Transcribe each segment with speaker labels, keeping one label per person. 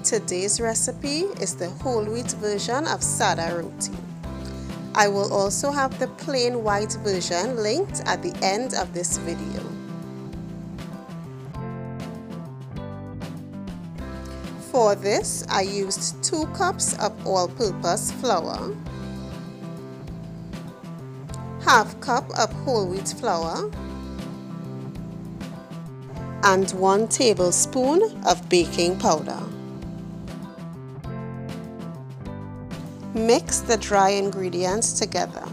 Speaker 1: Today's recipe is the whole wheat version of Sada Roti. I will also have the plain white version linked at the end of this video. For this, I used 2 cups of all-purpose flour, half cup of whole wheat flour, and 1 tablespoon of baking powder. Mix the dry ingredients together.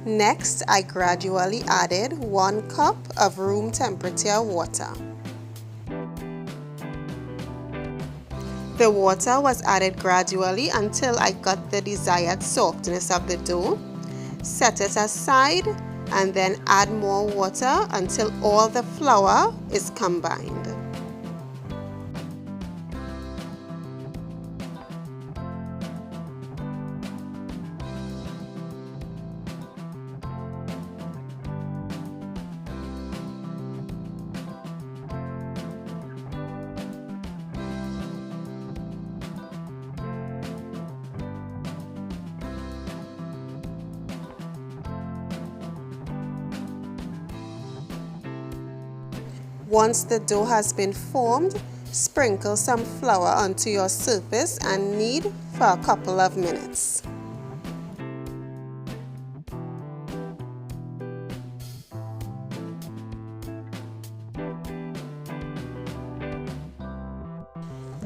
Speaker 1: Next, I gradually added 1 cup of room temperature water. The water was added gradually until I got the desired softness of the dough. Set it aside and then add more water until all the flour is combined. Once the dough has been formed, sprinkle some flour onto your surface and knead for a couple of minutes.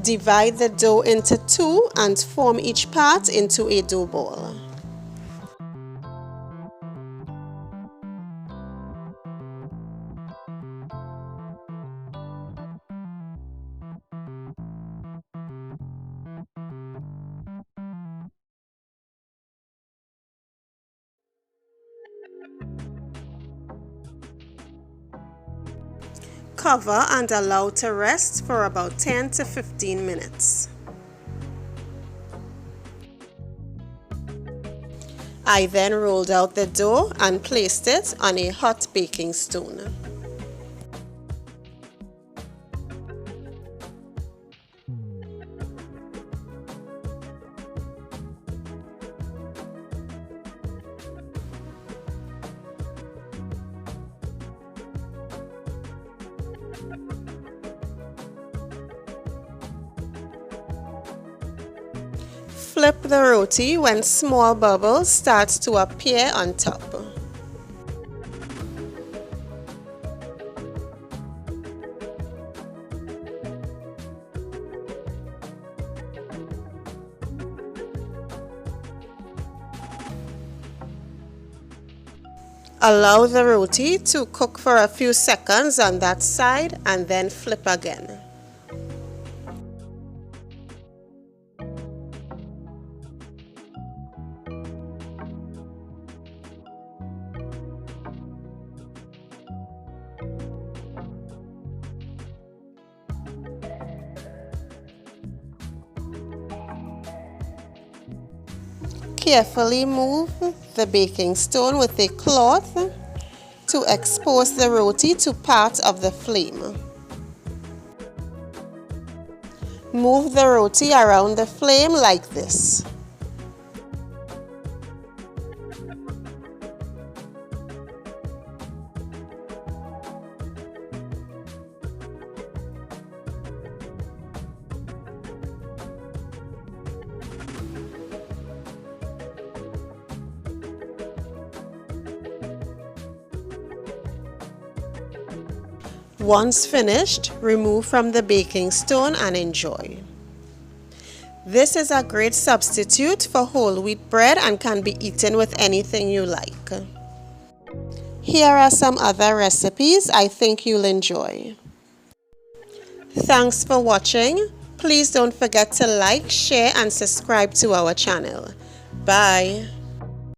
Speaker 1: Divide the dough into 2 and form each part into a dough ball. Cover and allow to rest for about 10 to 15 minutes. I then rolled out the dough and placed it on a hot baking stone. Flip the roti when small bubbles start to appear on top. Allow the roti to cook for a few seconds on that side and then flip again. Carefully move the baking stone with a cloth to expose the roti to part of the flame. Move the roti around the flame like this. Once finished, remove from the baking stone and enjoy. This is a great substitute for whole wheat bread and can be eaten with anything you like. Here are some other recipes I think you'll enjoy. Thanks for watching. Please don't forget to like, share and subscribe to our channel. Bye.